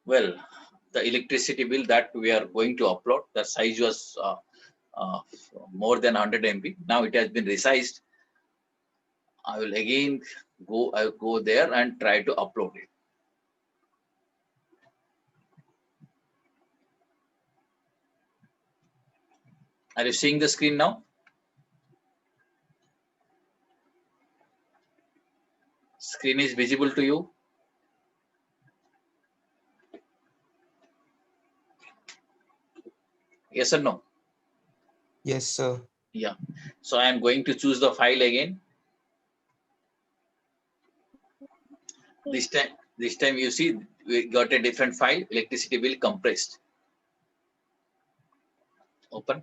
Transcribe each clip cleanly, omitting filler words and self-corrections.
Well, the electricity bill that we are going to upload, the size was uh, more than 100 MB. Now it has been resized. I will again I will go there and try to upload it. Are you seeing the screen now? Screen is visible to you? Yes or no? Yes, sir. Yeah. So I am going to choose the file again. This time you see we got a different file, electricity bill compressed. Open.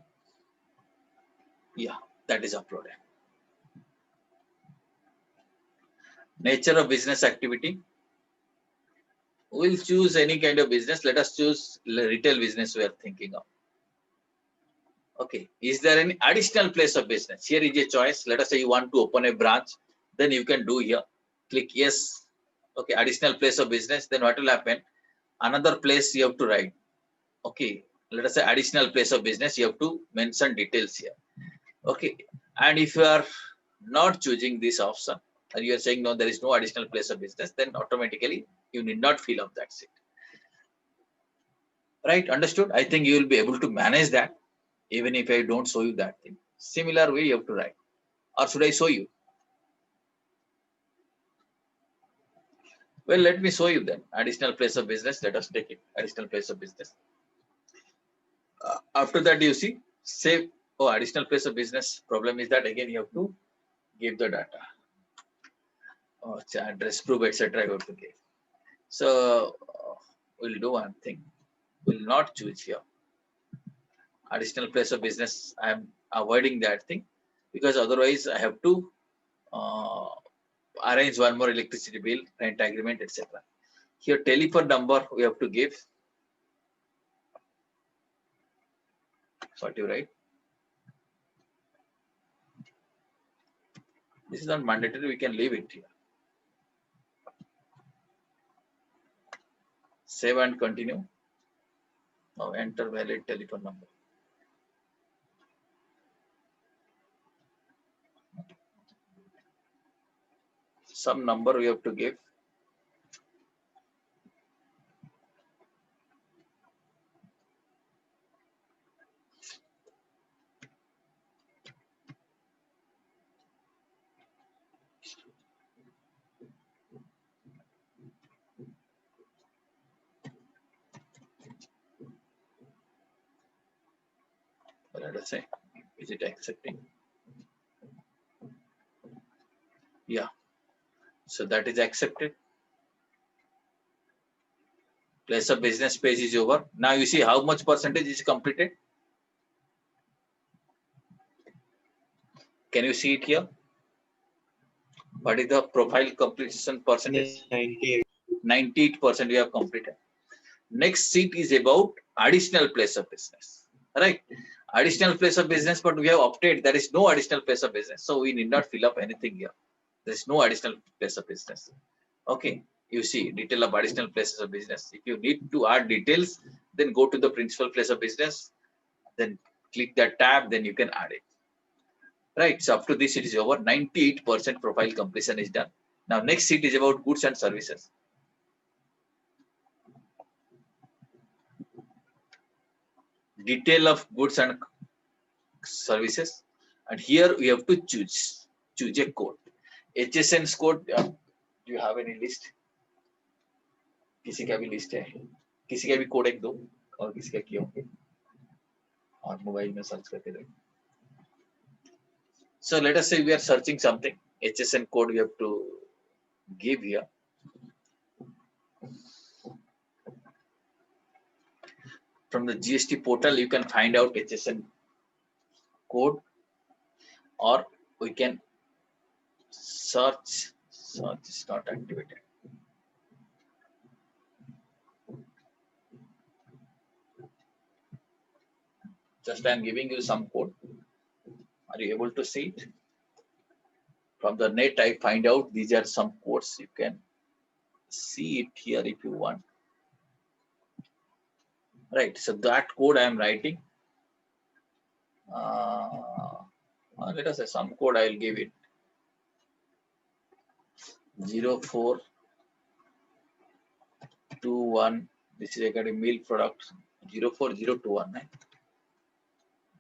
Yeah, that is uploaded. Nature of business activity. We'll choose any kind of business. Let us choose retail business we are thinking of. Okay. Is there any additional place of business? Here is a choice. Let us say you want to open a branch. Then you can do here. Click yes. Okay. Additional place of business. Then what will happen? Another place you have to write. Okay. Let us say additional place of business. You have to mention details here. Okay. And if you are not choosing this option, or you are saying no, there is no additional place of business, then automatically you need not fill up that sheet. Right? Understood? I think you will be able to manage that even if I don't show you that thing. Similar way you have to write. Or should I show you? Well, let me show you then. Additional place of business. Let us take it. Additional place of business. After that, you see, save. Oh, additional place of business. Problem is that again you have to give the data. Oh, address, proof, etc. You have to give. So we'll do one thing. We'll not choose here. Additional place of business. I am avoiding that thing because otherwise I have to arrange one more electricity bill, rent agreement, etc. Here, telephone number we have to give. What you write? This is not mandatory. We can leave it here. Save and continue. Now enter valid telephone number. Some number we have to give. Let us say, is it accepting? Yeah. So that is accepted. Place of business page is over. Now you see how much percentage is completed. Can you see it here? What is the profile completion percentage? 98. 98% we have completed. Next sheet is about additional place of business. Right? Additional place of business, but we have opted there is no additional place of business. So we need not fill up anything here. There is no additional place of business. Okay. You see detail of additional places of business. If you need to add details, then go to the principal place of business, then click that tab, then you can add it. Right. So up to this, it is over. 98% profile completion is done. Now, next sheet is about goods and services. Detail of goods and services. And here we have to choose a code. HSN's code. Do you have any list? किसी का भी list है, किसी का भी code एक दो और किसी का किए होंगे और मोबाइल में सर्च करके देखो. So let us say we are searching something. HSN code we have to give here. From the GST portal, you can find out HSN code, or we can search. Search is not activated. Just I am giving you some code. Are you able to see it? From the net, I find out these are some codes. You can see it here if you want. Right. So that code I am writing. Let us say some code I will give it 0421. This is regarding milk product 04021. Right?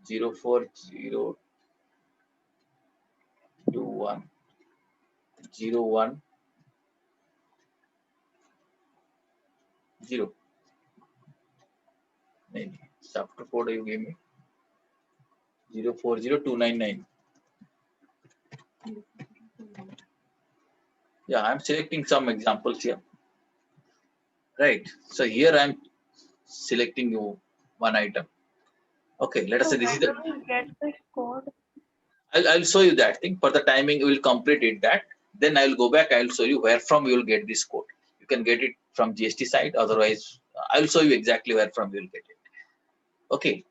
04021 01 0. Maybe after code you give me 040299. Yeah, I'm selecting some examples here. Right. So here I'm selecting you one item. Okay, let us say this is the. Where do we get this code? I'll show you that thing. For the timing, we will complete it that. Then I will go back. I will show you where from you will get this code. You can get it from GST side. Otherwise, I will show you exactly where from you will get it. Okay.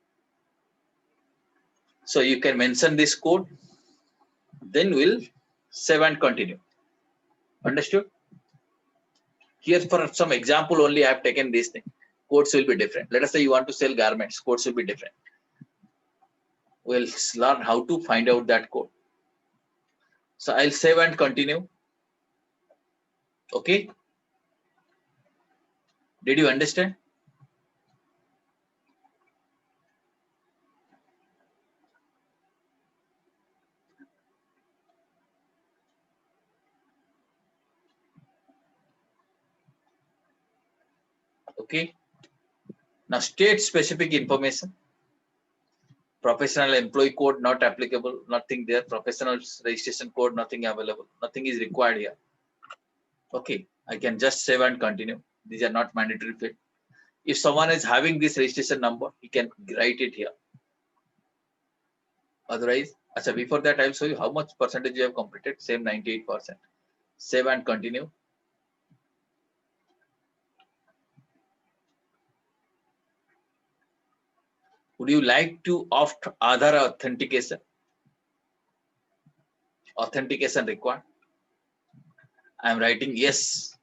So you can mention this code. Then we'll save and continue. Understood? Here for some example only, I have taken this thing. Codes will be different. Let us say you want to sell garments. Codes will be different. We'll learn how to find out that code. So I'll save and continue. Okay. Did you understand? Okay. Now state specific information. Professional employee code not applicable. Nothing there. Professional registration code nothing available. Nothing is required here. Okay. I can just save and continue. These are not mandatory field. If someone is having this registration number, he can write it here. Otherwise, before that, I'll show you how much percentage you have completed. Same 98%. Save and continue. Would you like to opt Aadhaar authentication? Authentication required. I am writing yes.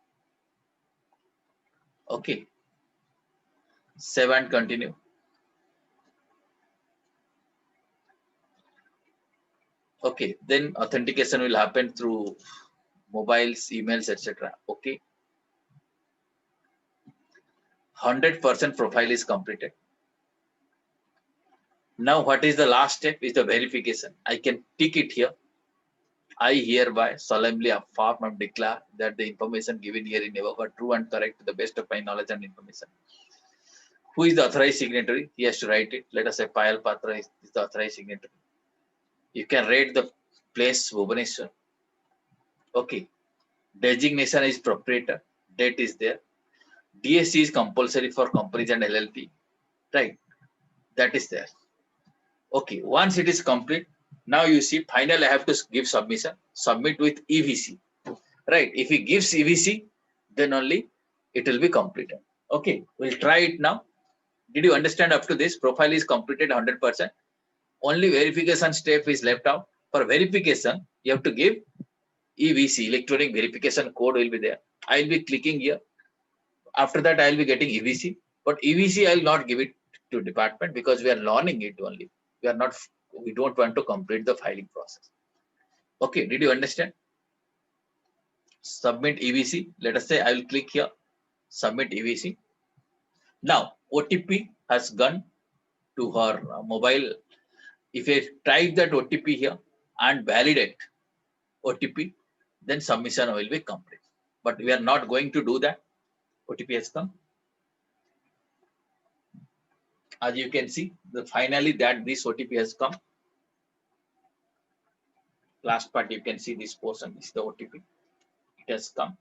Okay. Save and continue. Okay. Then authentication will happen through mobiles, emails, etc. Okay. 100% profile is completed. Now, what is the last step? Is the verification. I can tick it here. I hereby solemnly affirm and declare that the information given here in ever true and correct to the best of my knowledge and information. Who is the authorized signatory? He has to write it. Let us say Payal Patra is the authorized signatory. You can rate the place Bhubaneswar. Okay. Designation is proprietor. Date is there. DSC is compulsory for companies and LLP. Right. That is there. Okay. Once it is complete, now you see final I have to give submission. Submit with EVC. Right. If he gives EVC, then only it will be completed. Okay. We'll try it now. Did you understand up to this? Profile is completed 100%. Only verification step is left out. For verification, you have to give EVC, electronic verification code will be there. I will be clicking here. After that, I will be getting EVC. But EVC, I will not give it to department because we are learning it only. We don't want to complete the filing process. Okay, did you understand? Submit EVC. Let us say I will click here. Submit EVC. Now, OTP has gone to her mobile. If I type that OTP here and validate OTP, then submission will be complete. But we are not going to do that. OTP has come. As you can see, finally that this OTP has come. Last part you can see this portion is the OTP. It has come.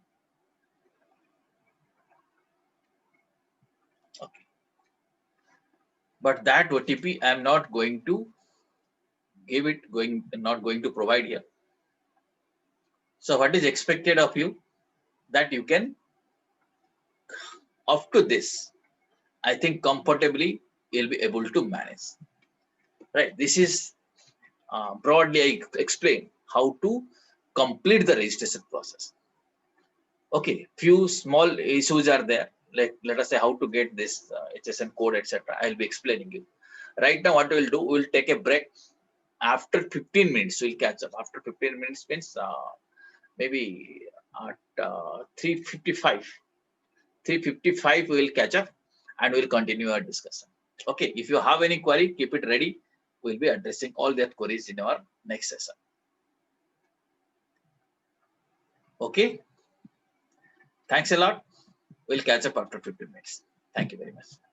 Okay. But that OTP I am not going to give it, not going to provide here. So what is expected of you? That you can, up to this, I think comfortably you'll be able to manage. Right. This is broadly I explain how to complete the registration process. Okay, few small issues are there. let us say how to get this HSN code, etc. I'll be explaining you. Right now, what we'll do, we'll take a break. After 15 minutes, we'll catch up. After 15 minutes means maybe at 3:55. 3:55, we will catch up and we'll continue our discussion. Okay, if you have any query, keep it ready. We'll be addressing all that queries in our next session. Okay, thanks a lot. We'll catch up after 15 minutes. Thank you very much.